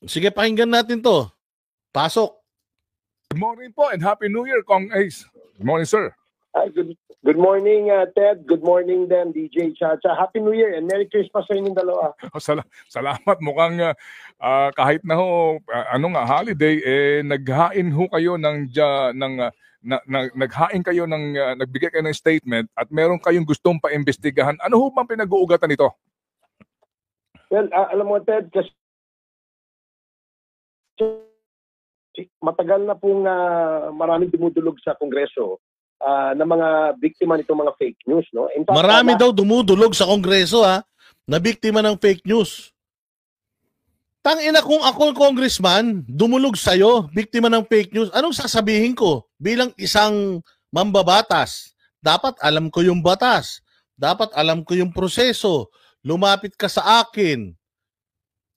Sige, pakinggan natin to. Pasok. Good morning po and Happy New Year, Kong Ace. Good morning, sir. Good morning, Ted. Good morning din, DJ Chacha. Happy New Year and Merry Christmas sa inyong dalawa. Salamat. Mukhang kahit na ho, holiday, naghain ho kayo naghain kayo nagbigay kayo ng statement at meron kayong gustong paimbestigahan. Ano ho bang pinag-uugatan nito? Well, alam mo, Ted, kasi matagal na pong maraming dumudulog sa Kongreso na mga biktima nitong mga fake news, no? In fact, marami daw dumudulog sa Kongreso na biktima ng fake news. Tangina, kung ako congressman, dumulog sa'yo, biktima ng fake news, anong sasabihin ko bilang isang mambabatas? Dapat alam ko yung batas. Dapat alam ko yung proseso. Lumapit ka sa akin.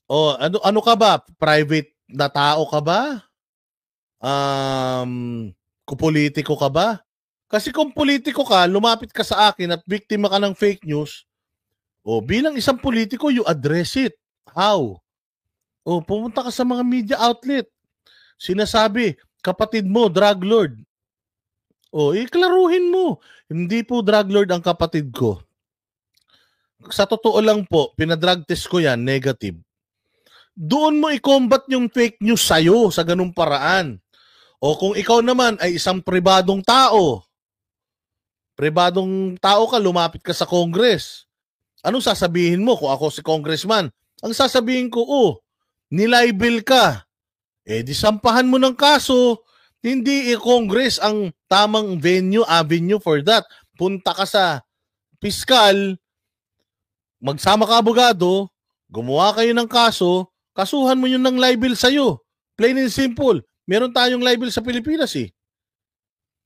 O ano ka ba? Private na tao ka ba? Politiko ka ba? Kasi kung politiko ka, lumapit ka sa akin at biktima ka ng fake news, bilang isang politiko, you address it. How? Pumunta ka sa mga media outlet. Sinasabi, kapatid mo, drug lord. Iklaruhin mo. Hindi po drug lord ang kapatid ko. Sa totoo lang po, pinadrug test ko yan, negative. Doon mo i-combat yung fake news sa'yo sa ganung paraan. O kung ikaw naman ay isang pribadong tao ka, lumapit ka sa Congress. Anong sasabihin mo kung ako si congressman? Ang sasabihin ko, nilibel ka. Di sampahan mo ng kaso. Hindi Congress ang tamang avenue for that. Punta ka sa piskal, magsama ka abogado, gumawa kayo ng kaso, kasuhan mo yun ng libel sa'yo. Plain and simple. Meron tayong libel sa Pilipinas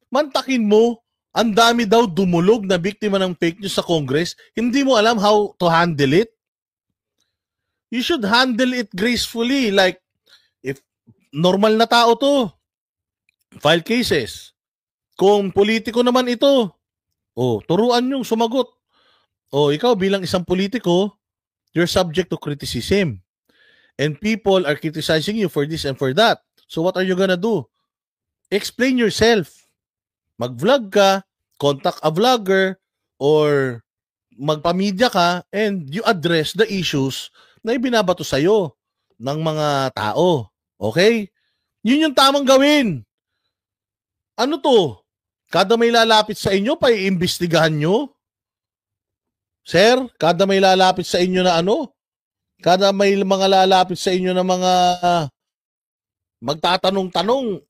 Mantakin mo, ang dami daw dumulog na biktima ng fake news sa Congress, hindi mo alam how to handle it. You should handle it gracefully, like if normal na tao to, file cases. Kung politiko naman ito, turuan yung sumagot. Ikaw bilang isang politiko, you're subject to criticism. And people are criticizing you for this and for that. So what are you gonna do? Explain yourself. Mag-vlog ka, contact a vlogger, or magpa-media ka, and you address the issues na ibinabato sa'yo ng mga tao. Okay? Yun yung tamang gawin. Ano to? Kada may lalapit sa inyo, paiimbestigahan nyo? Sir, kada may lalapit sa inyo na kada may mga lalapit sa inyo na mga magtatanong-tanong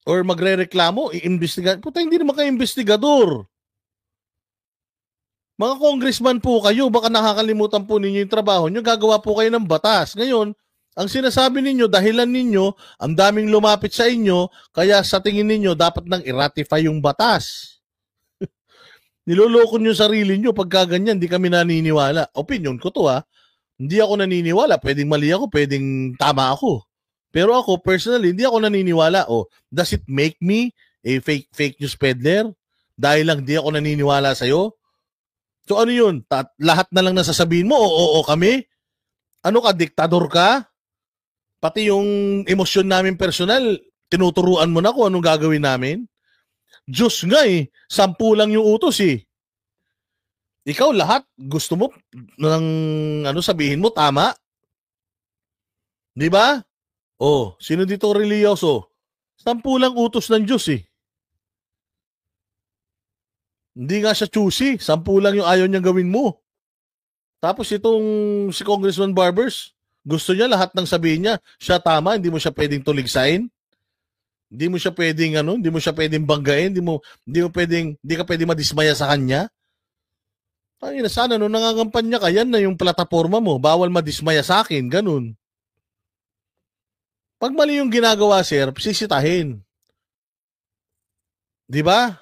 or magre-reklamo, iimbestigahan. Puta, hindi naman kayo investigador. Mga congressman po kayo, baka nakakalimutan po ninyo yung trabaho nyo, gagawa po kayo ng batas. Ngayon, ang sinasabi ninyo, dahilan ninyo, ang daming lumapit sa inyo, kaya sa tingin ninyo, dapat nang i-ratify yung batas. Niloloko nyo sarili nyo pagka ganyan, di kami naniniwala. Opinion ko to Hindi ako naniniwala. Pwedeng mali ako, pwedeng tama ako. Pero ako, personally, hindi ako naniniwala. Does it make me a fake news peddler? Dahil lang di ako naniniwala sa'yo? So ano yun? Lahat na lang nasasabihin mo, oo kami? Ano ka, diktador ka? Pati yung emosyon namin personal, tinuturuan mo na kung anong gagawin namin? Diyos nga 10 lang yung utos Ikaw lahat, gusto mo ng sabihin mo, tama? Di ba? Sino dito religyoso? 10 lang utos ng Diyos Hindi nga siya choosy. 10 lang yung ayaw niyang gawin mo. Tapos itong si Congressman Barbers, gusto niya lahat ng sabihin niya, siya tama, hindi mo siya pwedeng tuligsain. Hindi mo siya pwedeng hindi mo siya pwedeng banggain, hindi ka pwedeng madismaya sa kanya. Sana nangangampanya ka, yan na yung plataforma mo, bawal madismaya sa akin, ganun. Pag mali yung ginagawa, sir, sisitahin. Di ba?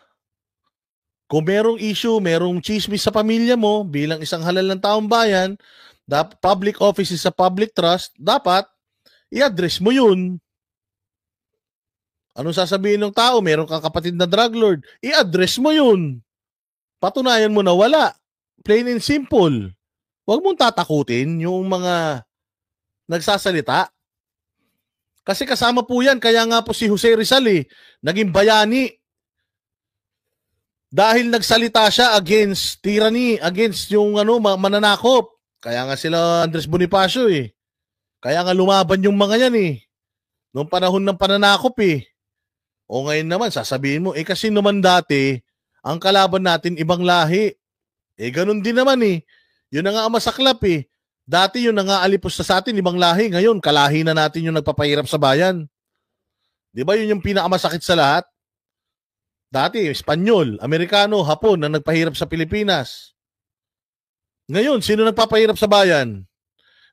Kung merong issue, merong chismis sa pamilya mo, bilang isang halal ng taong bayan, public office is a public trust, dapat i-address mo yun. Anong sasabihin ng tao? Meron kang kapatid na drug lord. I-address mo yun. Patunayan mo na wala. Plain and simple. Huwag mong tatakutin yung mga nagsasalita. Kasi kasama po yan, kaya nga po si Jose Rizal naging bayani. Dahil nagsalita siya against tyranny, against yung mananakop. Kaya nga sila Andres Bonifacio Kaya nga lumaban yung mga yan Noong panahon ng pananakop O ngayon naman, sasabihin mo, kasi naman dati, ang kalaban natin ibang lahi. Ganun din naman Yun na nga ang masaklap Dati yun na nga alipos sa atin, ibang lahi. Ngayon, kalahi na natin yung nagpapahirap sa bayan. Di ba yun yung pinakamasakit sa lahat? Dati, Espanyol, Amerikano, Hapon na nagpahirap sa Pilipinas. Ngayon, sino nagpapahirap sa bayan?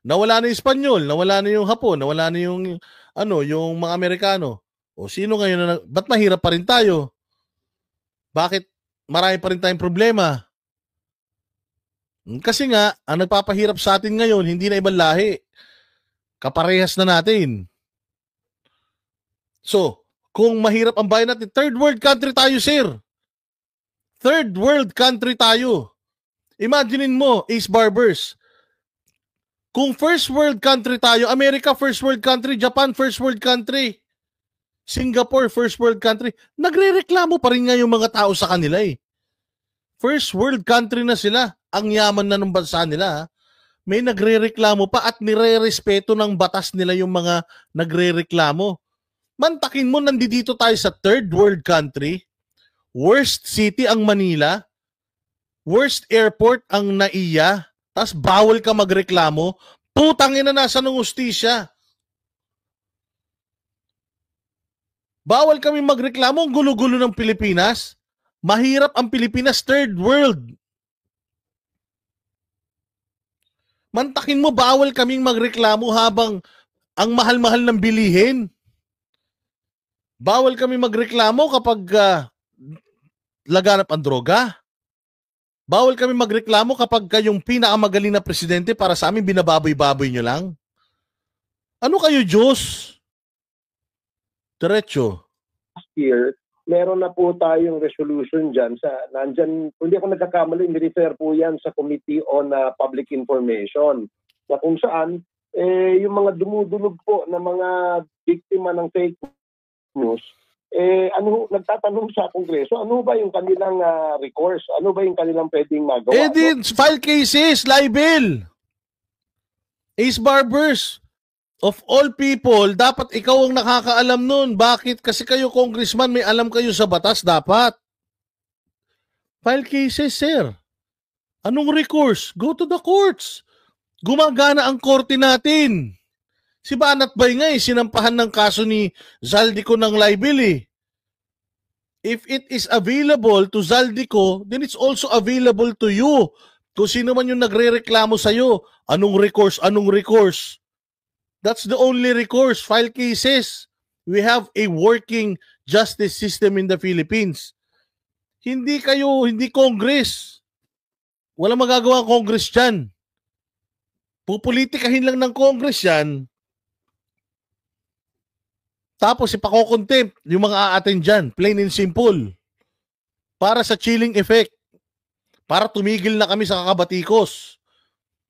Nawala na yung Espanyol, nawala na yung Hapon, nawala na yung, yung mga Amerikano. O sino ngayon ba't mahirap pa rin tayo? Bakit marami pa rin tayong problema? Kasi nga, ang nagpapahirap sa atin ngayon, hindi na ibang lahi. Kaparehas na natin. So, kung mahirap ang bayan natin, third world country tayo, sir. Third world country tayo. Imaginein mo, Ace Barbers, kung first world country tayo, America first world country, Japan first world country, Singapore first world country, nagrereklamo pa rin nga yung mga tao sa kanila First world country na sila. Ang yaman na ng bansa nila. May nagrereklamo pa at nire-respeto ng batas nila yung mga nagrereklamo. Mantakin mo, nandito tayo sa third world country. Worst city ang Manila. Worst airport ang NAIA. Tas bawal ka magreklamo. Putangin na nasa ng ustisya. Bawal kami magreklamo. Ang gulo-gulo ng Pilipinas. Mahirap ang Pilipinas, third world. Mantakin mo, bawal kaming magreklamo habang ang mahal-mahal ng bilihin. Bawal kami magreklamo kapag laganap ang droga. Bawal kami magreklamo kapag yung pinakamagaling na presidente para sa amin binababoy-baboy nyo lang. Ano kayo, Diyos? Diretso. Here, meron na po tayong resolution dyan. Nandyan, kung hindi ako nagkakamali, ni-refer po yan sa Committee on Public Information. Na kung saan, yung mga dumudulog po na mga biktima ng fake news, nagtatanong sa Kongreso, ano ba yung kanilang recourse? Ano ba yung kanilang pwedeng magawa? File cases, libel. Ace Barbers. Of all people, dapat ikaw ang nakakaalam nun. Bakit? Kasi kayo, congressman, may alam kayo sa batas, dapat. File cases, sir. Anong recourse? Go to the courts. Gumagana ang korte natin. Si Banat Bay nga sinampahan ng kaso ni Zaldico ng libel If it is available to Zaldico, then it's also available to you. Kung sino man yung nagre-reklamo sa'yo, anong recourse, anong recourse. That's the only recourse, file cases. We have a working justice system in the Philippines. Hindi Congress. Walang magagawa ang Congress dyan. Pupolitikahin lang ng Congress yan. Tapos ipakokontempt yung mga aaten dyan. Plain and simple. Para sa chilling effect. Para tumigil na kami sa kakabatikos.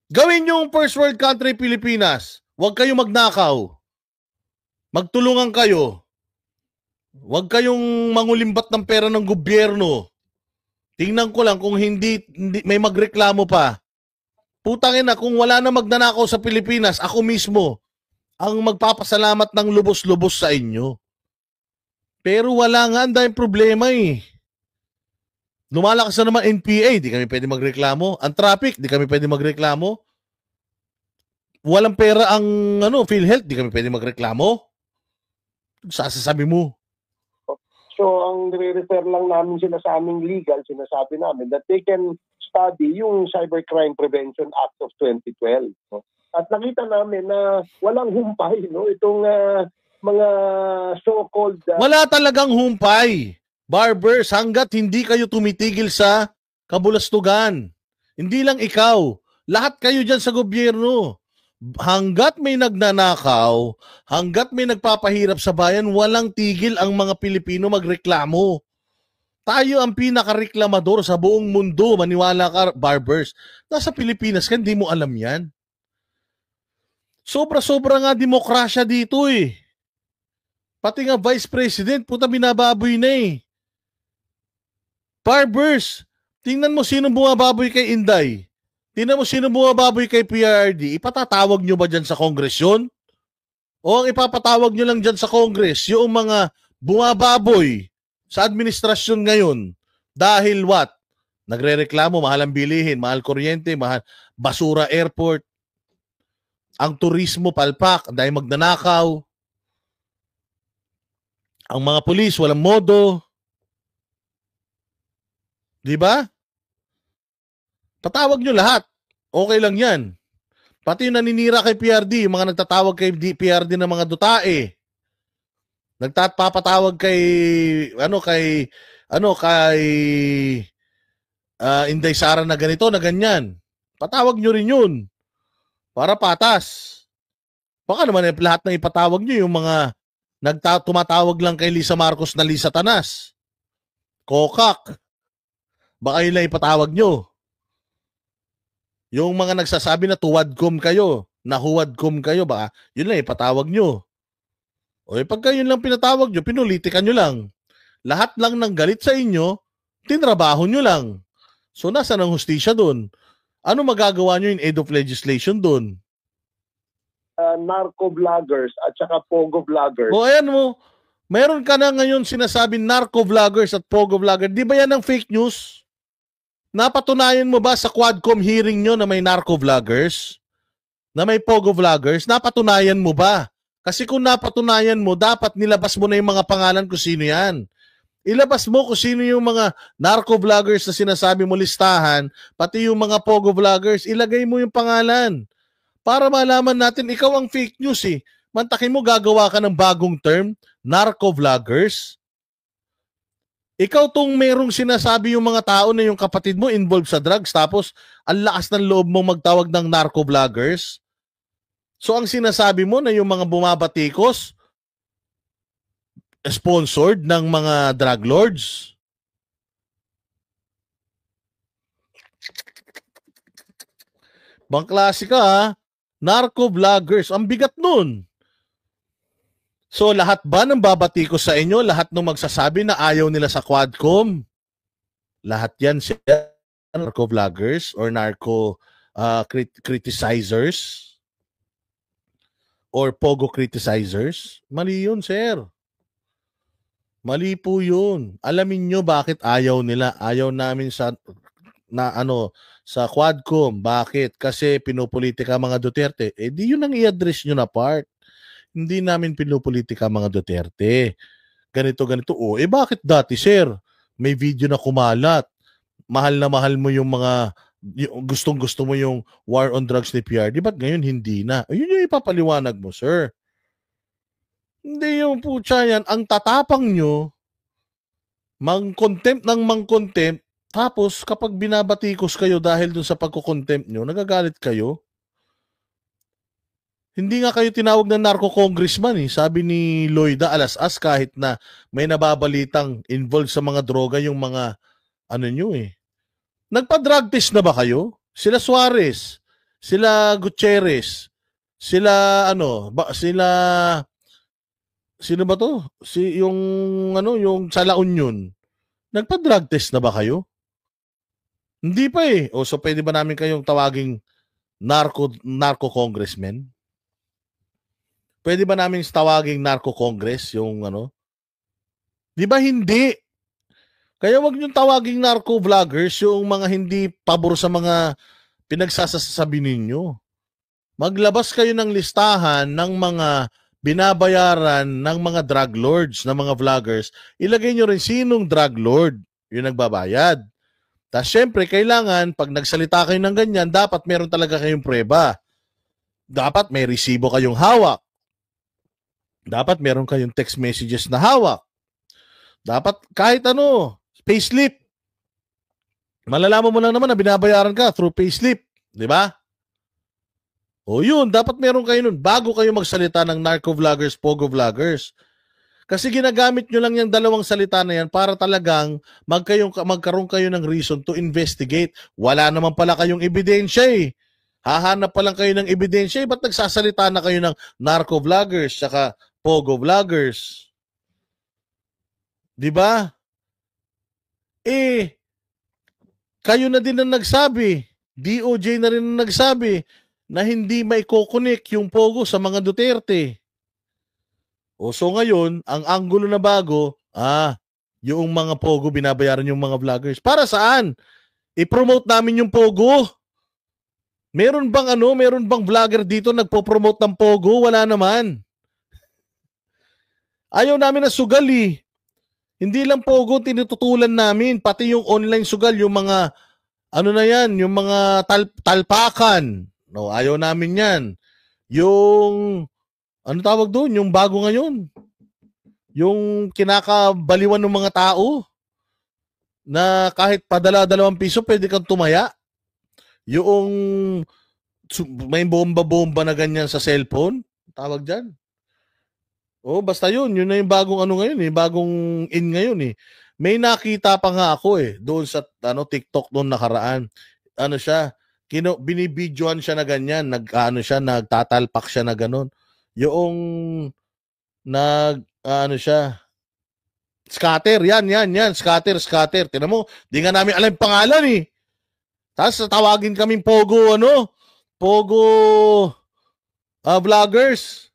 Gawin yung first world country Pilipinas. Huwag kayong magnakaw. Magtulungan kayo. Huwag kayong mangulimbat ng pera ng gobyerno. Tingnan ko lang kung hindi may magreklamo pa. Putangin na, kung wala na magnanakaw sa Pilipinas, ako mismo ang magpapasalamat ng lubos-lubos sa inyo. Pero wala nga, ang daming problema Lumalakas na naman NPA, di kami pwede magreklamo. Ang traffic, di kami pwede magreklamo. Walang pera ang PhilHealth, di kami pwede magreklamo. Sasasabi mo. So, ang nire-refer lang namin sila sa aming legal, sinasabi namin that they can study yung Cybercrime Prevention Act of 2012. At nakita namin na walang humpay, itong mga so-called... Wala talagang humpay. Barbers, hanggat hindi kayo tumitigil sa kabulastugan. Hindi lang ikaw. Lahat kayo dyan sa gobyerno. Hanggat may nagnanakaw, hanggat may nagpapahirap sa bayan, walang tigil ang mga Pilipino magreklamo. Tayo ang pinakareklamador sa buong mundo, maniwala ka, Barbers. Nasa Pilipinas ka, hindi mo alam yan. Sobra-sobra nga demokrasya dito Pati nga Vice President, puta binababoy na eh. Barbers, tingnan mo sino bumababoy kay Inday. Tingnan mo sino bumababoy kay PRD. Ipatatawag nyo ba dyan sa Congress yun? O ang ipapatawag nyo lang dyan sa Congress, yung mga bumababoy sa administrasyon ngayon. Dahil what? Nagre-reklamo, mahal ang bilihin, mahal kuryente, mahal basura airport. Ang turismo palpak, dahil magnanakaw. Ang mga pulis, walang modo. Di ba? Patawag nyo lahat. Okay lang yan. Pati yung naninira kay PRD, yung mga nagtatawag kay PRD ng mga dutae. Nagpapatawag kay Inday Sara na ganito, na ganyan. Patawag nyo rin yun. Para patas. Baka naman lahat ng ipatawag nyo yung mga tumatawag lang kay Lisa Marcos na Lisa Tanas. Kokak. Baka yun lang ipatawag nyo. Yung mga nagsasabi na tuwadkom kayo, nahuwadkom kayo, baka yun lang ipatawag nyo. O pagka yun lang pinatawag nyo, pinulitikan nyo lang. Lahat lang ng galit sa inyo, tinrabaho nyo lang. So nasa ng hustisya dun? Ano magagawa nyo in aid of legislation dun? Narco-vloggers at saka pogo-vloggers. O ayan mo, meron ka na ngayon sinasabing narco-vloggers at pogo-vlogger. Di ba yan ang fake news? Napatunayan mo ba sa Quadcom hearing nyo na may narco-vloggers? Na may pogo-vloggers? Napatunayan mo ba? Kasi kung napatunayan mo, dapat nilabas mo na yung mga pangalan kung sino yan. Ilabas mo kung sino yung mga narco-vloggers na sinasabi mo listahan, pati yung mga pogo-vloggers, ilagay mo yung pangalan. Para malaman natin, ikaw ang fake news eh. Mantakin mo, gagawa ka ng bagong term, narco-vloggers. Ikaw tong merong sinasabi yung mga tao na yung kapatid mo involved sa drugs, tapos ang lakas ng loob mong magtawag ng narco-vloggers. So ang sinasabi mo na yung mga bumabatikos, sponsored ng mga drug lords. Bang klase ka ha? Narco-vloggers. Ang bigat nun. So lahat ba ng babatikos sa inyo, lahat ng magsasabi na ayaw nila sa Quadcom, lahat yan siya narco-vloggers or narco-criticizers or pogo-criticizers? Mali yun, sir. Mali po yun. Alamin nyo bakit ayaw nila. Ayaw namin sa Quadcom. Bakit? Kasi pinupolitika mga Duterte. Eh di yun ang i-address nyo na part. Hindi namin pinupolitika mga Duterte. Ganito. O, bakit dati, sir? May video na kumalat. Mahal na mahal mo yung mga, gustong-gusto mo yung war on drugs ni PRD. Ba't ngayon hindi na? Ayun yung ipapaliwanag mo, sir. Hindi yung putya yan. Ang tatapang nyo, mang-contempt, tapos kapag binabatikos kayo dahil dun sa pagko-contempt nyo, nagagalit kayo. Hindi nga kayo tinawag ng narco-congressman eh. Sabi ni Lloyda Alas-as kahit na may nababalitang involved sa mga droga yung mga nyo eh. Nagpa-drug test na ba kayo? Sila Suarez, sila Gutierrez, sila sino ba to? Yung sa La Union. Nagpa-drug test na ba kayo? Hindi pa eh. O so pwede ba namin kayong tawaging narco-congressmen? Pwede ba namin tawaging narco-congress yung Di ba hindi? Kaya wag niyong tawaging narco-vloggers yung mga hindi pabor sa mga pinagsasasabi ninyo. Maglabas kayo ng listahan ng mga binabayaran ng mga drug lords, ng mga vloggers. Ilagay nyo rin sinong drug lord yung nagbabayad. Tapos syempre, kailangan, pag nagsalita kayo ng ganyan, dapat meron talaga kayong preba. Dapat may resibo kayong hawak. Dapat meron kayong text messages na hawak. Dapat kahit payslip. Malalaman mo lang naman na binabayaran ka through payslip. Di ba? O yun, dapat meron kayo nun bago kayo magsalita ng narco-vloggers, pogo-vloggers. Kasi ginagamit nyo lang yung dalawang salita na yan para talagang magkaroon kayo ng reason to investigate. Wala naman pala kayong ebidensya eh. Hahanap pa lang kayo ng ebidensya eh. Ba't nagsasalita na kayo ng narco-vloggers saka pogo-vloggers? 'Di ba? Kayo na din ang nagsabi, DOJ na rin ang nagsabi na hindi maiko-connect yung Pogo sa mga Duterte. So ngayon, ang anggulo na bago, yung mga Pogo binabayaran yung mga vloggers. Para saan? I-promote namin yung Pogo. Meron bang vlogger dito nagpo-promote ng Pogo? Wala naman. Ayaw namin na sugal eh. Hindi lang Pogo tinututulan namin, pati yung online sugal, yung mga yung mga talpakan. No, ayaw namin 'yan. Yung tawag doon, yung bago ngayon. Yung kinakabaliwan ng mga tao na kahit padala 2 piso pwede kang tumaya. Yung may bomba-bomba na ganyan sa cellphone, tawag diyan. Basta yun na yung bagong ngayon, bagong in ngayon eh. May nakita pa nga ako doon sa TikTok noon nakaraan. Binibidyohan siya na ganyan, nagtatalpak siya na ganun. Yung scatter, yan, scatter. Tingnan mo, di nga namin alam yung pangalan eh. Tapos tawagin kaming Pogo, Pogo vloggers.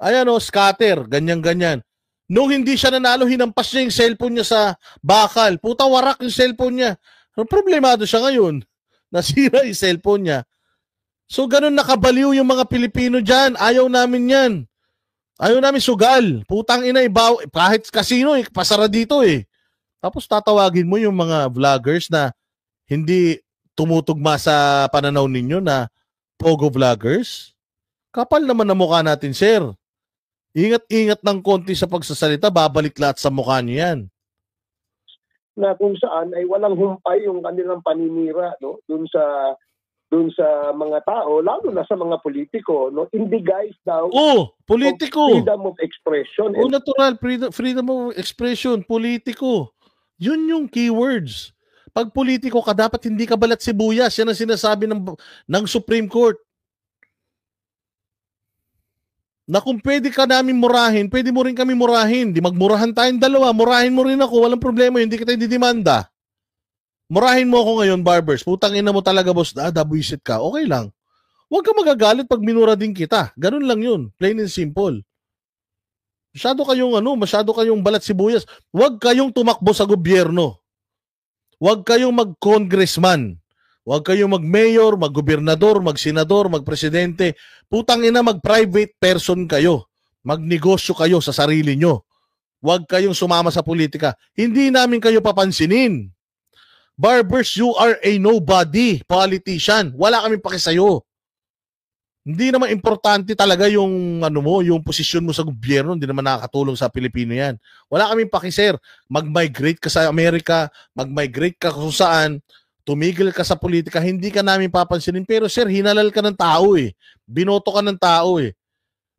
Ayan scatter, ganyan. Nung hindi siya nanalo, hinampas niya yung cellphone niya sa bakal. Puta, warak yung cellphone niya. Problemado siya ngayon. Nasira yung cellphone niya. So, ganun nakabaliw yung mga Pilipino dyan. Ayaw namin yan. Ayaw namin sugal. Putang ina, kahit kasino, pasara dito eh. Tapos tatawagin mo yung mga vloggers na hindi tumutugma sa pananaw ninyo na Pogo vloggers. Kapal naman na mukha natin, sir. Ingat-ingat ng konti sa pagsasalita, babalik lahat sa mukha niyo yan. Na kung saan ay walang humpay yung kanilang paninira doon sa mga tao, lalo na sa mga politiko, in the guise daw politiko. Freedom of expression. Natural, freedom of expression, politiko. Yun yung keywords. Pag politiko ka, dapat hindi ka balat sibuyas. Yan ang sinasabi ng Supreme Court. Na kung pwede ka namin murahin, pwede mo rin kami murahin. Di magmurahan tayong dalawa. Murahin mo rin ako. Walang problema. Hindi kita didemanda. Murahin mo ako ngayon, Barbers. Putang ina mo talaga, boss. Dabuisit ka. Okay lang. Huwag ka magagalit pag minura din kita. Ganun lang yun. Plain and simple. Masyado kayong balat sibuyas. Huwag kayong tumakbo sa gobyerno. Huwag kayong mag-congressman. Huwag kayong mag-mayor, mag-gobernador, mag-senador, mag-presidente. Putang ina, mag-private person kayo. Magnegosyo kayo sa sarili nyo. Huwag kayong sumama sa politika. Hindi namin kayo papansinin. Barbers, you are a nobody politician. Wala kaming paki sa'yo. Hindi naman importante talaga yung yung posisyon mo sa gobyerno. Hindi naman nakakatulong sa Pilipino yan. Wala kaming paki, sir. Mag-migrate ka sa Amerika, mag-migrate ka kung saan, tumigil ka sa politika, hindi ka namin papansinin. Pero sir, hinalal ka ng tao eh. Binoto ka ng tao eh.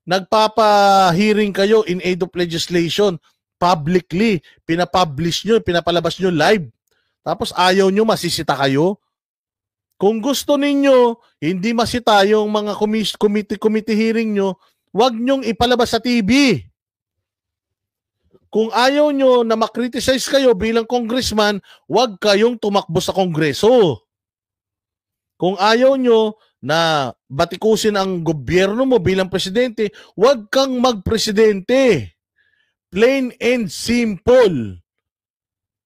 Nagpapa-hearing kayo in aid of legislation publicly. Pinapublish nyo, pinapalabas nyo live. Tapos ayaw nyo, masisita kayo. Kung gusto ninyo, hindi masita yung mga committee hearing nyo, wag nyong ipalabas sa TV. Kung ayaw nyo na makriticize kayo bilang congressman, huwag kayong tumakbo sa kongreso. Kung ayaw nyo na batikusin ang gobyerno mo bilang presidente, huwag kang magpresidente. Plain and simple.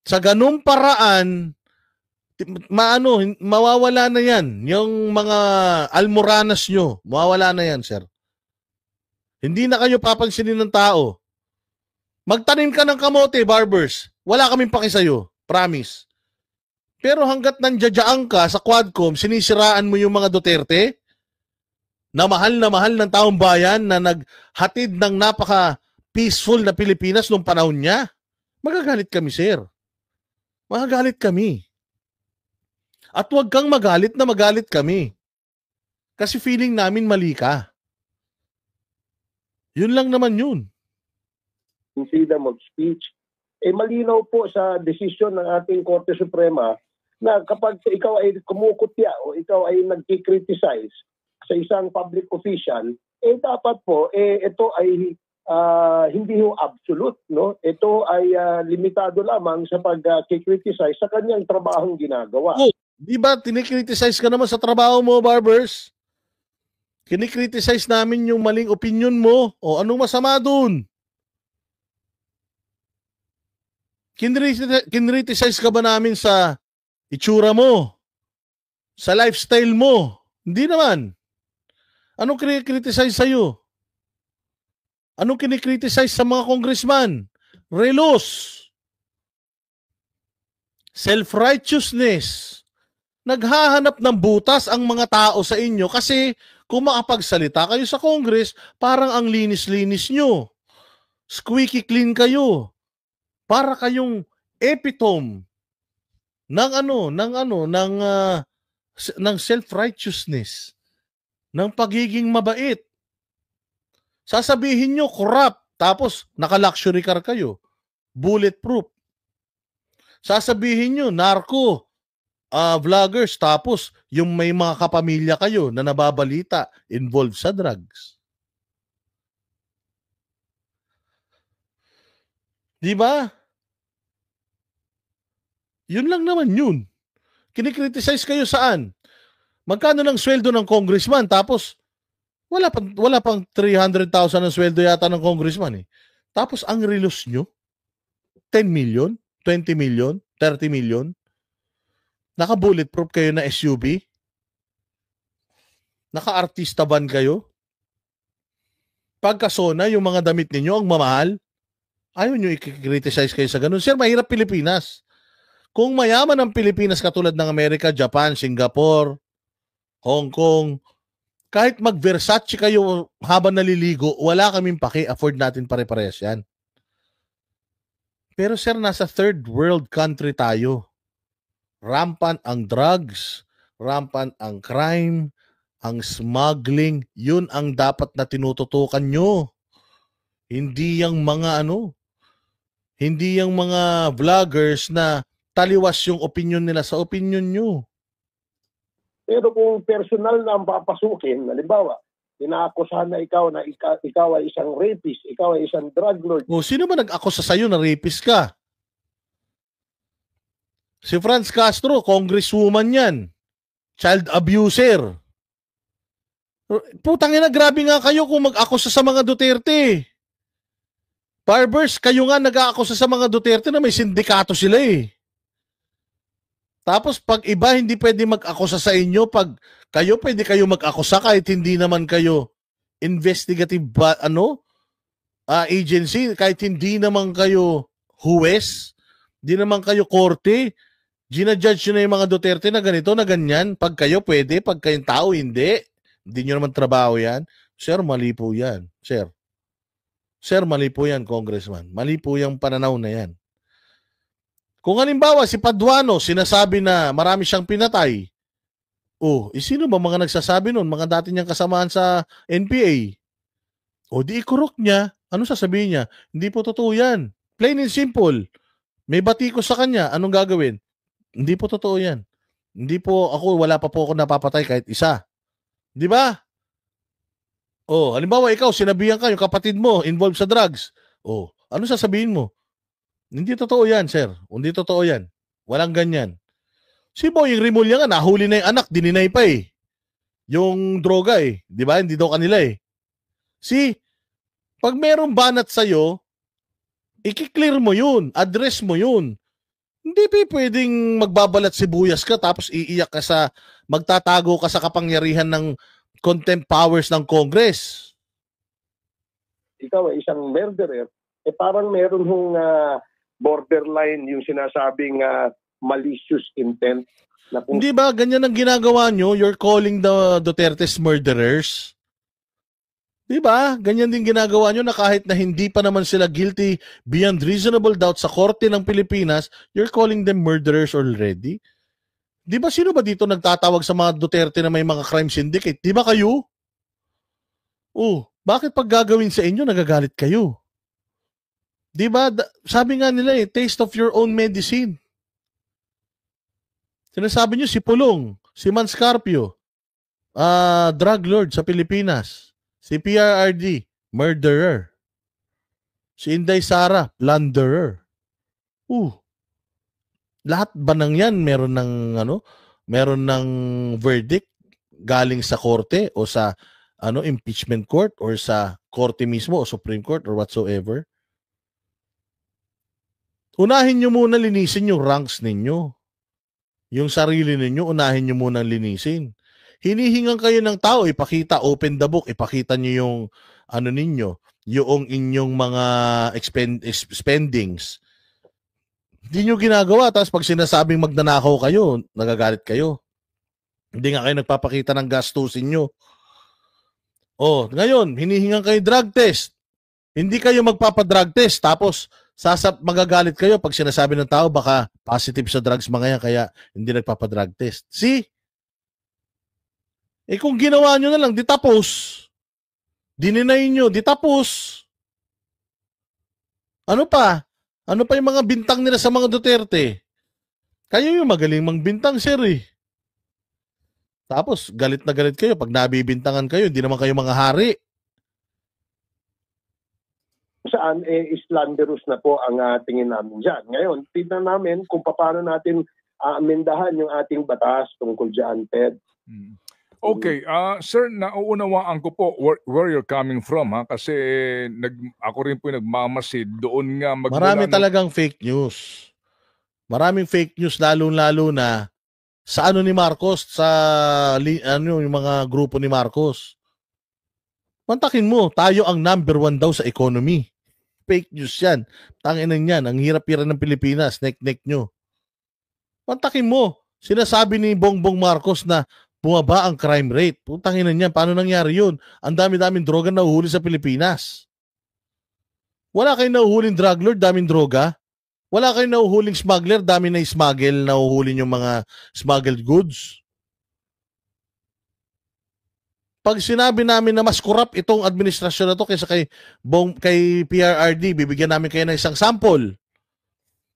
Sa ganung paraan, mawawala na yan. Yung mga almoranas nyo, mawawala na yan, sir. Hindi na kayo papansinin ng tao. Magtanim ka ng kamote, Barbers. Wala kaming paki sa'yo. Promise. Pero hanggat nandiyadyaan ka sa Quadcom, sinisiraan mo yung mga Duterte na mahal ng taong bayan na naghatid ng napaka-peaceful na Pilipinas noong panahon niya, magagalit kami, sir. Magagalit kami. At huwag kang magalit na magalit kami. Kasi feeling namin mali ka. Yun lang naman yun. Freedom of speech. Malinaw po sa desisyon ng ating Korte Suprema na kapag ikaw ay kumukutya o ikaw ay nagki-criticize sa isang public official, dapat po ito ay hindi ho absolute, no? Ito ay limitado lamang sa pag-criticize sa kanyang trabahong ginagawa. Oh, di ba tinikriticize ka naman sa trabaho mo, Barbers? Kinikriticize namin yung maling opinion mo. O anong masama dun? Kinriticize ka ba namin sa itsura mo? Sa lifestyle mo? Hindi naman. Anong kinikriticize sa'yo? Anong kinikriticize sa mga congressman? Relos. Self-righteousness. Naghahanap ng butas ang mga tao sa inyo kasi kung makapagsalita kayo sa Congress, parang ang linis-linis nyo. Squeaky clean kayo. Para kayong epitome ng self-righteousness, ng pagiging mabait. Sasabihin nyo corrupt, tapos naka-luxury car kayo. Bulletproof. Sasabihin nyo narco vloggers, tapos yung may mga kapamilya kayo na nababalita involved sa drugs. Di ba? Yun lang naman yun. Kinikriticize kayo saan? Magkano ng sweldo ng congressman, tapos wala pang 300,000 ang sweldo yata ng congressman eh. Tapos ang relos nyo, 10 million, 20 million, 30 million. Naka-bulletproof kayo na SUV? Naka-artista van kayo? Pagkasona, yung mga damit ninyo, ang mamahal? Ayaw nyo i-criticize kayo sa ganun. Sir, mahirap Pilipinas. Kung mayaman ang Pilipinas katulad ng Amerika, Japan, Singapore, Hong Kong, kahit mag-Versace kayo habang naliligo, wala kaming paki, afford natin pare-parehas yan. Pero sir, nasa third world country tayo. Rampant ang drugs, rampant ang crime, ang smuggling, yun ang dapat na tinututukan nyo. Hindi yung mga hindi yung mga vloggers na taliwas yung opinion nila sa opinion nyo. Pero kung personal na ang papasukin, halimbawa, inaakusahan na ikaw ay isang rapist, ikaw ay isang drug lord. O, sino ba nag-akusa sa'yo na rapist ka? Si Franz Castro, congresswoman yan. Child abuser. Putang ina, grabe nga kayo kung mag-akusa sa mga Duterte. Barbers, kayo nga nag-aakusa sa mga Duterte na may sindikato sila eh. Tapos pag iba hindi pwede mag-akusa sa inyo, pag kayo pwede kayo mag-akusa kahit hindi naman kayo investigative agency, kahit hindi naman kayo huwes, hindi naman kayo korte, ginajudge nyo na yung mga Duterte na ganito, na ganyan. Pag kayo pwede, pag kayong tao hindi. Hindi nyo naman trabaho yan. Sir, mali po yan. Sir, mali po yan, Congressman. Mali po yung pananaw na yan. Kung halimbawa, si Paduano, sinasabi na marami siyang pinatay. Sino ba mga nagsasabi nun? Mga dati niyang kasamahan sa NPA. Di ikurok niya. Ano sasabihin niya? Hindi po totoo yan. Plain and simple. May batiko sa kanya. Anong gagawin? Hindi po totoo yan. Hindi po ako, wala pa po ako napapatay kahit isa. Di ba? Halimbawa ikaw, sinabihan ka, yung kapatid mo, involved sa drugs. Ano sasabihin mo? Hindi totoo yan, sir. Hindi totoo yan. Walang ganyan. Si Boying Rimulya nga, nahuli na yung anak, dininay pa eh. Yung droga eh. Di ba? Hindi daw kanila eh. Pag merong banat sa'yo, i-clear mo yun. Address mo yun. Hindi pwedeng magbabalat sibuyas ka tapos iiyak ka magtatago ka sa kapangyarihan ng contempt powers ng Congress. Ikaw ay isang murderer. Parang meron hong borderline yung sinasabing malicious intent. Na Hindi ba? Ganyan ang ginagawa nyo? You're calling the Duterte's murderers? Di ba? Ganyan din ginagawa nyo na kahit na hindi pa naman sila guilty beyond reasonable doubt sa korte ng Pilipinas, you're calling them murderers already? Di ba sino ba dito nagtatawag sa mga Duterte na may mga crime syndicate? Di ba kayo? Bakit pag gagawin sa inyo, nagagalit kayo? Di ba? Sabi nga nila taste of your own medicine. Sinasabi nyo si Pulong, si Manscarpio, drug lord sa Pilipinas. Si PRRD, murderer. Si Inday Sara, plunderer. Lahat ba ng yan meron ng verdict galing sa korte o sa impeachment court or sa korte mismo o Supreme Court or whatsoever? Unahin nyo muna linisin yung ranks ninyo. Yung sarili ninyo, unahin nyo muna linisin. Hinihingan kayo ng tao, ipakita, open the book, ipakita nyo yung ninyo, yung inyong mga spendings. Hindi nyo ginagawa, tapos pag sinasabing magnanakaw kayo, nagagalit kayo. Hindi nga kayo nagpapakita ng gastusin nyo. Ngayon, hinihingan kayo drug test. Hindi kayo magpapadrug test, tapos magagalit kayo pag sinasabi ng tao baka positive sa drugs mga yan, kaya hindi nagpapadrug test. See? Kung ginawa nyo na lang, di tapos. Dininay nyo, di tapos. Ano pa? Ano pa yung mga bintang nila sa mga Duterte? Kayo yung magaling mangbintang, sir eh. Tapos, galit na galit kayo pag nabibintangan kayo, hindi naman kayo mga hari. Saan, slanderous na po ang tingin namin dyan. Ngayon, tignan namin kung paano natin amendahan yung ating batas tungkol dyan, Ted. Okay, sir, nauunawaan ko po where you're coming from, ha? Kasi ako rin po nagmamasid doon nga. Marami talagang fake news. Maraming fake news, lalo-lalo na sa ni Marcos, sa yung mga grupo ni Marcos. Mantakin mo, tayo ang number 1 daw sa economy. Fake news yan. Tanginan yan, ang hirap-hirap ng Pilipinas, neck-neck nyo. Mantakin mo, sinasabi ni Bongbong Marcos na bumaba ang crime rate. Putangin niyan, paano nangyari yun? Ang dami-daming droga na uhuli sa Pilipinas. Wala kayong nahuhuling drug lord, daming droga. Wala kayong nahuhuling smuggler, dami na smuggle, nahuhuli yung mga smuggled goods. Pag sinabi namin na mas corrupt itong administrasyon na to kaysa kay PRRD, bibigyan namin kayo ng isang sample.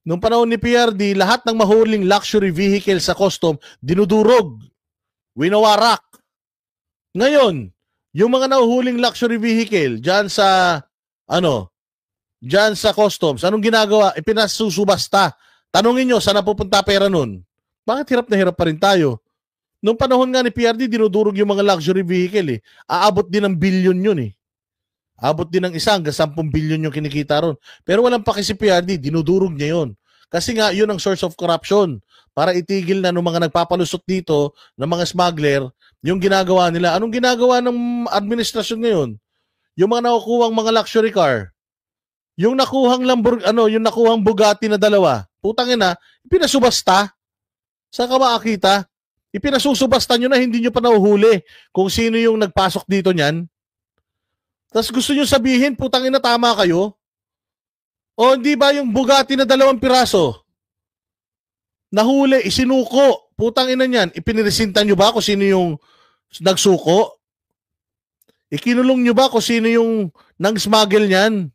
Noong panahon ni PRD, lahat ng mahuling luxury vehicle sa custom, dinudurog. Winawarak. Ngayon, yung mga nahuhuling luxury vehicle dyan sa customs, anong ginagawa? Ipinasusubasta. Tanungin nyo, saan napupunta pera nun? Bakit hirap na hirap pa rin tayo? Noong panahon nga ni PRD, dinudurog yung mga luxury vehicle eh. Aabot din ng bilyon yun eh. Aabot din ng 1 hanggang 10 bilyon yung kinikita ron. Pero walang paki si PRD, dinudurog niya yun. Kasi nga, yun ang source of corruption. Para itigil na ng mga nagpapalusot dito, ng mga smuggler, yung ginagawa nila. Anong ginagawa ng administrasyon ngayon? Yung mga nakukuhang mga luxury car, yung nakuhang yung nakuhang Bugatti na 2, putang ina, pinasubasta. Saan ka makakita? Ipinasusubasta nyo na hindi nyo pa nahuhuli kung sino yung nagpasok dito niyan. Tapos gusto nyo sabihin, putang ina, tama kayo? O hindi ba yung Bugatti na 2 piraso? Nahuli, isinuko. Putang ina niyan. Ipiniresinta nyo ba kung sino yung nagsuko? Ikinulong nyo ba kung sino yung nang-smuggle niyan?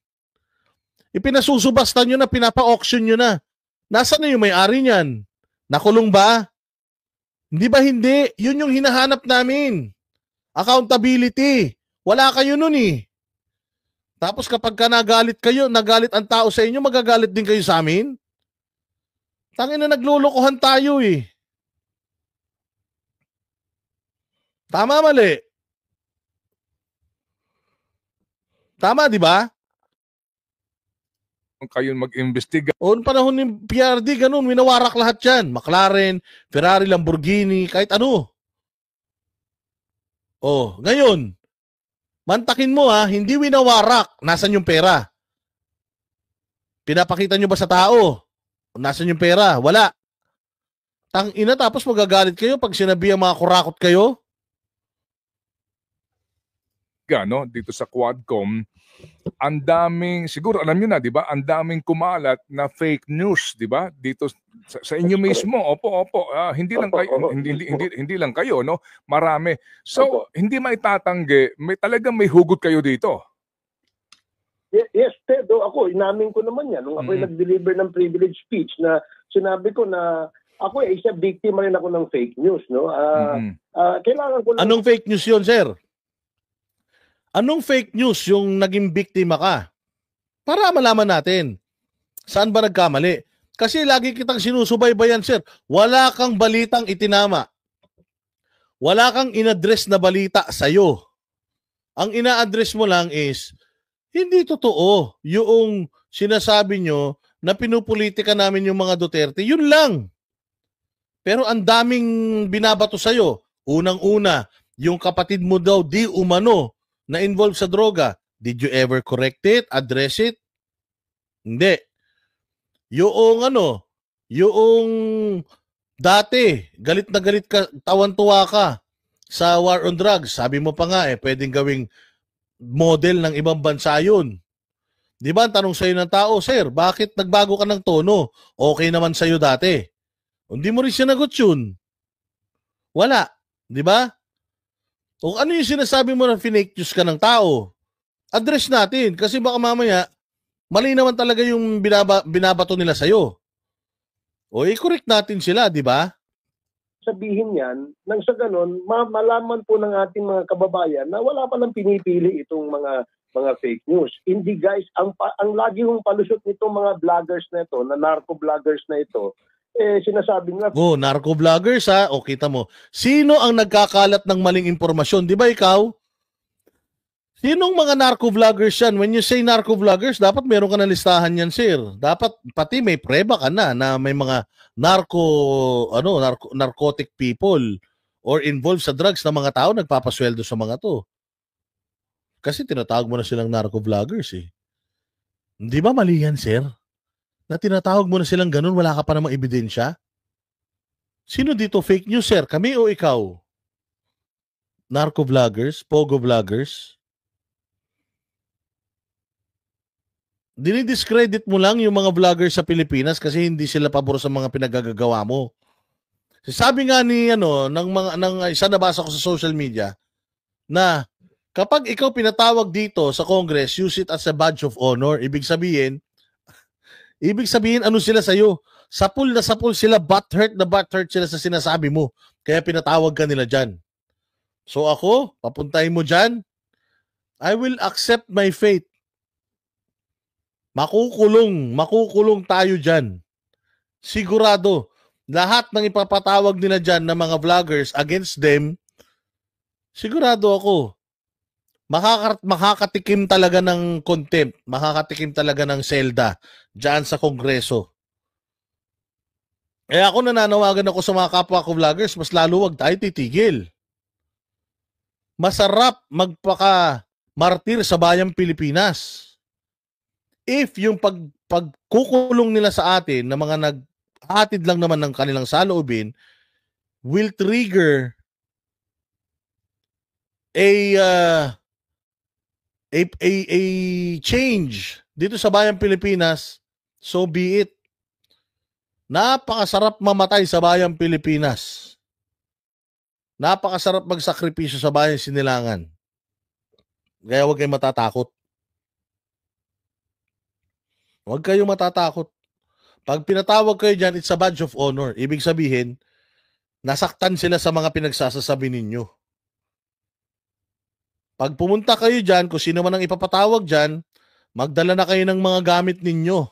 Ipinasusubasta nyo na, pinapa-auction nyo na. Nasaan na yung may-ari niyan? Nakulong ba? Hindi ba hindi? Yun yung hinahanap namin. Accountability. Wala kayo nun eh. Tapos kapag nagalit kayo, nagalit ang tao sa inyo, magagalit din kayo sa amin? Tangin na naglulukuhan tayo eh. Tama, mali? Tama, di ba? Kayo mag-imbestiga. O panahon ni PRD, ganun, winawarak lahat yan. McLaren, Ferrari, Lamborghini, kahit ano. Ngayon, mantakin mo hindi winawarak. Nasaan yung pera? Pinapakita nyo ba sa tao? Nasaan yung pera? Wala. Tangina, tapos magagalit kayo pag sinabi ang mga kurakot kayo? Dito sa Quadcom, ang daming, siguro alam niyo na, di ba? Ang daming kumalat na fake news, di ba? Dito sa inyo mismo. Opo. Hindi lang kayo, hindi lang kayo, no? Marami. So, hindi maitatanggi, talagang may hugot kayo dito. Yes, Pedro, ako, inamin ko naman yan. Nung ako nag-deliver ng privilege speech na sinabi ko na ako isa biktima rin ako ng fake news, no? Kailangan ko lang... Anong fake news yun, sir? Anong fake news yung naging biktima ka? Para malaman natin saan ba nagkamali. Kasi lagi kitang sinusubaybayan, sir. Wala kang balitang itinama. Wala kang inaddress na balita sa'yo. Ang ina-address mo lang is, hindi totoo yung sinasabi nyo na pinupolitika namin yung mga Duterte. Yun lang. Pero ang daming binabato sa'yo. Unang-una, yung kapatid mo daw di umano na involved sa droga. Did you ever correct it? Address it? Hindi. Yung dati, galit na galit ka, tawan-tuwa ka sa war on drugs. Sabi mo pa nga pwedeng gawing model ng ibang bansa yun. Di ba, tanong sa'yo ng tao, sir, bakit nagbago ka ng tono? Okay naman sa'yo dati. Hindi mo rin sinagot yun. Wala. Di ba? O ano yung sinasabi mo na fake news ka ng tao? Address natin. Kasi baka mamaya, mali naman talaga yung binabato nila sa'yo. O i-correct natin sila, di ba? Sabihin yan, nang sa ganon, malaman po ng ating mga kababayan na wala palang pinipili itong mga fake news. Hindi guys, ang lagi yung palusot nitong mga vloggers na ito, na narco-vloggers na ito, sinasabi nga... Oh, narco-vloggers ha? O kita mo. Sino ang nagkakalat ng maling impormasyon? Di ba ikaw? Sinong mga narco-vloggers yan? When you say narco-vloggers, dapat meron ka na listahan yan, sir. Dapat pati may preba ka na may mga narcotic people or involved sa drugs na mga tao nagpapasweldo sa mga to. Kasi tinatawag mo na silang narco-vloggers eh. Hindi ba mali yan, sir? Na tinatawag mo na silang ganun, wala ka pa namang ebidensya? Sino dito fake news, sir? Kami o ikaw? Narco-vloggers? Pogo-vloggers? Dinidiscredit mo lang yung mga vlogger sa Pilipinas kasi hindi sila pabor sa mga pinagagagawa mo. Sabi nga ni ng isa nabasa ko sa social media na kapag ikaw pinatawag dito sa Congress, use it as a badge of honor. Ibig sabihin ano sila sa iyo? Sapul sila, butthurt sila sa sinasabi mo. Kaya pinatawag ka nila diyan. So ako, papuntahin mo diyan. I will accept my fate. Makukulong tayo dyan. Sigurado, lahat ng ipapatawag nila dyan na mga vloggers against them, sigurado ako, makakatikim talaga ng contempt, makakatikim talaga ng selda dyan sa Kongreso. Kaya ako nananawagan ako sa mga kapwa ko vloggers, mas lalo wag tayo titigil. Masarap magpaka-martir sa bayang Pilipinas. If yung pagkukulong nila sa atin na mga nag-atid lang naman ng kanilang saloobin will trigger a change dito sa bayang Pilipinas, so be it. Napakasarap mamatay sa bayang Pilipinas. Napakasarap magsakripisyo sa bayang Sinilangan. Kaya huwag kayong matatakot. Huwag kayong matatakot. Pag pinatawag kayo dyan, it's a badge of honor. Ibig sabihin, nasaktan sila sa mga pinagsasasabi ninyo. Pag pumunta kayo dyan, kung sino man ang ipapatawag dyan, magdala na kayo ng mga gamit ninyo.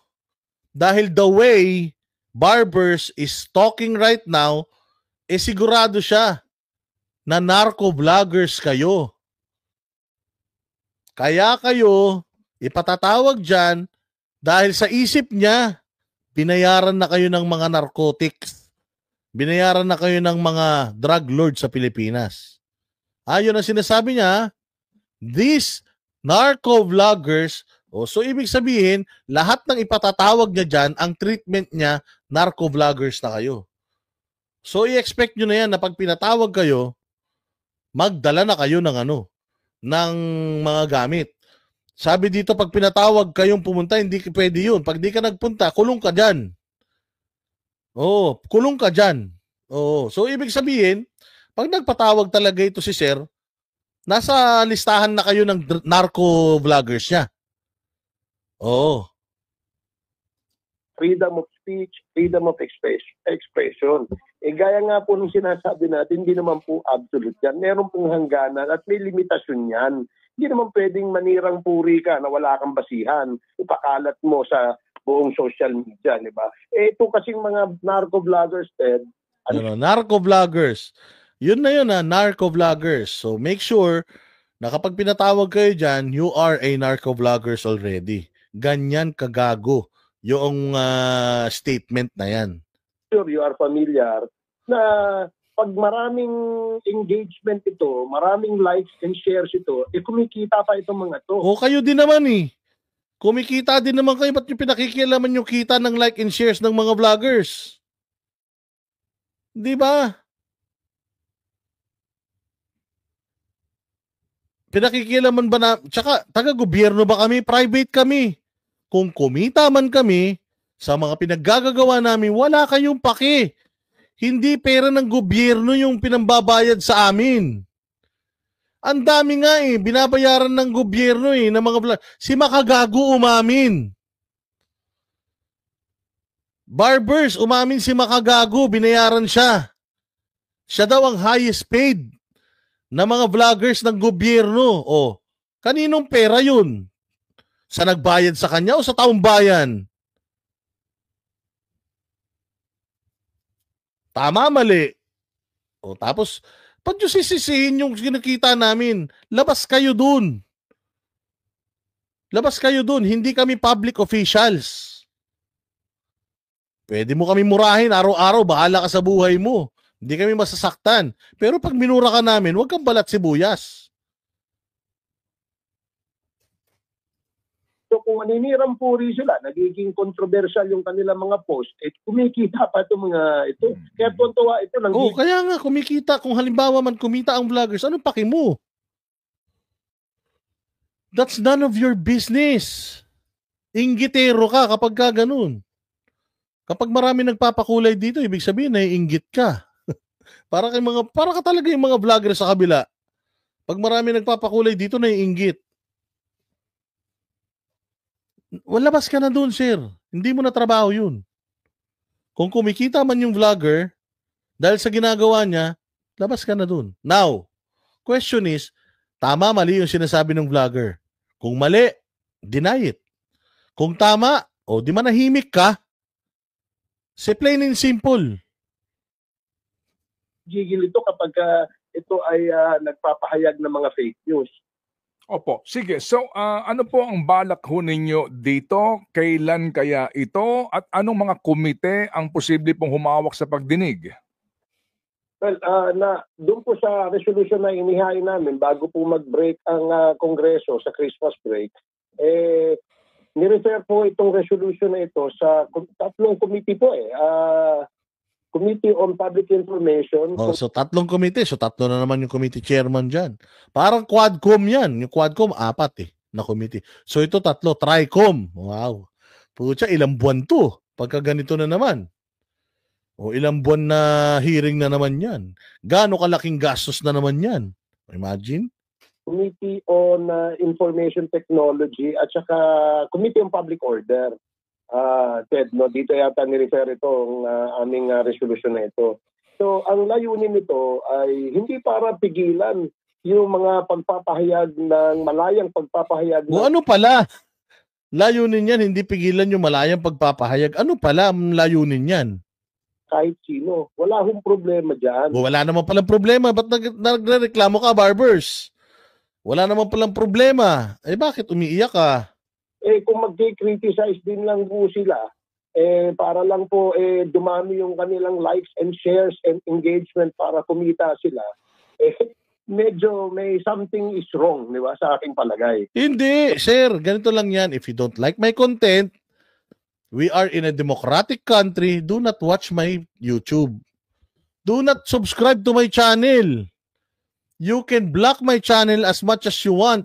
Dahil the way Barbers is talking right now, sigurado siya na narco-vloggers kayo. Kaya kayo ipatatawag dyan dahil sa isip niya, binayaran na kayo ng mga narcotics. Binayaran na kayo ng mga drug lord sa Pilipinas. Yun ang sinasabi niya, these narco-vloggers, so ibig sabihin, lahat ng ipatatawag niya dyan, ang treatment niya, narco-vloggers na kayo. So i-expect nyo na yan na pag pinatawag kayo, magdala na kayo ng ng mga gamit. Sabi dito, pag pinatawag kayong pumunta, hindi pwede yun. Pag di ka nagpunta, kulong ka dyan. Kulong ka dyan. So, ibig sabihin, pag nagpatawag talaga ito si Sir, nasa listahan na kayo ng narco-vloggers niya. Freedom of speech, freedom of expression. Gaya nga po nung sinasabi natin, hindi naman po absolute yan. Meron pong hangganan at may limitasyon yan. Hindi naman pwedeng manirang puri ka na wala kang basihan. Ipakalat mo sa buong social media, di ba? Ito kasing mga narco-vloggers, Ted. Narco-vloggers. Yun na yun, narco-vloggers. So make sure na kapag pinatawag kayo dyan, you are a narco-vloggers already. Ganyan kagago yung statement na yan. Sure, you are familiar na pag maraming engagement ito, maraming likes and shares ito, kumikita pa itong mga to. O kayo din naman kumikita din naman kayo. Ba't yung pinakikialaman yung kita ng like and shares ng mga vloggers? Di ba? Pinakikialaman ba na? Tsaka, taga-gobyerno ba kami? Private kami. Kung kumita man kami sa mga pinaggagawa namin, wala kayong paki. Hindi pera ng gobyerno yung pinambabayad sa amin. Ang dami nga binabayaran ng gobyerno ng mga si Makagago umamin. Barbers, umamin si Makagago, binayaran siya. Siya daw ang highest paid na mga vloggers ng gobyerno. O, kaninong pera yun? Sa nagbayad sa kanya o sa taong bayan? Tama, mali. O, tapos, pag yung sisisihin yung kinakita namin, labas kayo dun. Labas kayo dun. Hindi kami public officials. Pwede mo kami murahin araw-araw, bahala ka sa buhay mo. Hindi kami masasaktan. Pero pag minura ka namin, huwag kang balat sibuyas. So kung maninirang puri sila, nagiging controversial yung kanilang mga post, kumikita pa itong mga ito. Kaya tuwa ito. Kaya nga, kumikita. Kung halimbawa man kumita ang vloggers, anong paki mo? That's none of your business. Inggitero ka kapag ka ganun. Kapag marami nagpapakulay dito, ibig sabihin na inggit ka. para ka talaga yung mga vlogger sa kabila. Pag marami nagpapakulay dito, na inggit. Labas ka na dun, sir. Hindi mo na trabaho yun. Kung kumikita man yung vlogger, dahil sa ginagawa niya, labas ka na dun. Now, question is, tama, mali yung sinasabi ng vlogger. Kung mali, deny it. Kung tama, di manahimik ka. Say plain and simple. Gigil ito kapag ito ay nagpapahayag ng mga fake news. Opo. Sige. So, ano po ang balak ho ninyo dito? Kailan kaya ito? At anong mga komite ang posible pong humawak sa pagdinig? Well, doon po sa resolution na inihain namin bago po mag-break ang Kongreso sa Christmas break, nirefer po itong resolution na ito sa tatlong committee po Committee on Public Information. So tatlong komite. So tatlo na naman yung committee chairman dyan. Parang Quadcom yan. Yung Quadcom, 4 na committee. So ito tatlo, Tricom. Wow. Pucha, ilang buwan to. Pagka ganito na naman. O ilang buwan na hearing na naman yan. Gaano kalaking gastos na naman yan. Imagine. Committee on Information Technology at saka Committee on Public Order. Ted, dito yata ni-refer itong aming resolution na ito. So, ang layunin nito ay hindi para pigilan yung mga pagpapahayag ng malayang pagpapahayag. Ano pala? Layunin yan, hindi pigilan yung malayang pagpapahayag. Ano pala ang layunin yan? Kahit sino. Wala hong problema dyan. Wala naman palang problema. Ba't nagreklamo ka, Barbers? Wala naman palang problema. Bakit umiiyak ka? Kung mag-criticize din lang po sila, para lang po dumami yung kanilang likes and shares and engagement para kumita sila, medyo may something is wrong, di ba, sa aking palagay. Hindi, sir. Ganito lang yan. If you don't like my content, we are in a democratic country. Do not watch my YouTube. Do not subscribe to my channel. You can block my channel as much as you want.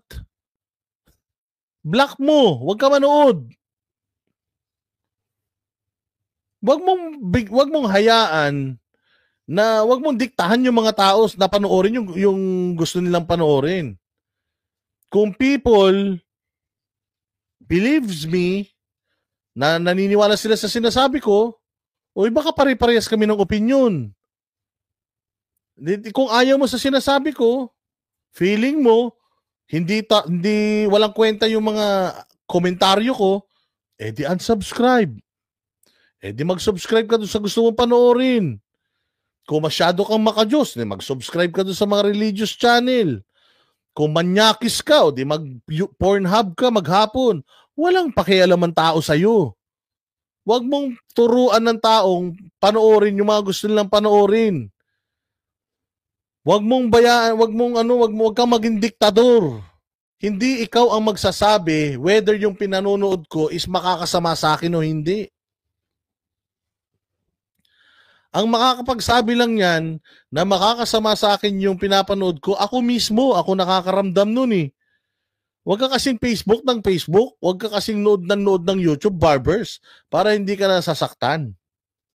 Block mo. Huwag ka manood. Huwag mong hayaan na huwag mong diktahan yung mga tao na panoorin yung gusto nilang panoorin. Kung people believes me na naniniwala sila sa sinasabi ko, baka pare-parehas kami ng opinion. Kung ayaw mo sa sinasabi ko, feeling mo, hindi walang kwenta yung mga komentaryo ko, di unsubscribe. Di mag-subscribe ka doon sa gusto mong panoorin. Kung masyado kang makajos, mag-subscribe ka doon sa mga religious channel. Kung manyakis ka, di mag-Pornhub ka maghapon. Walang pakialam ang tao sa'yo. Huwag mong turuan ng taong panoorin yung mga gusto nilang panoorin. Huwag mong huwag kang maging diktador. Hindi ikaw ang magsasabi whether yung pinanonood ko is makakasama sa akin o hindi. Ang makakapagsabi lang yan na makakasama sa akin yung pinapanood ko, ako mismo, ako nakakaramdam nun eh. Huwag ka kasing Facebook ng Facebook, huwag ka kasing nood ng YouTube, barbers, para hindi ka nasasaktan.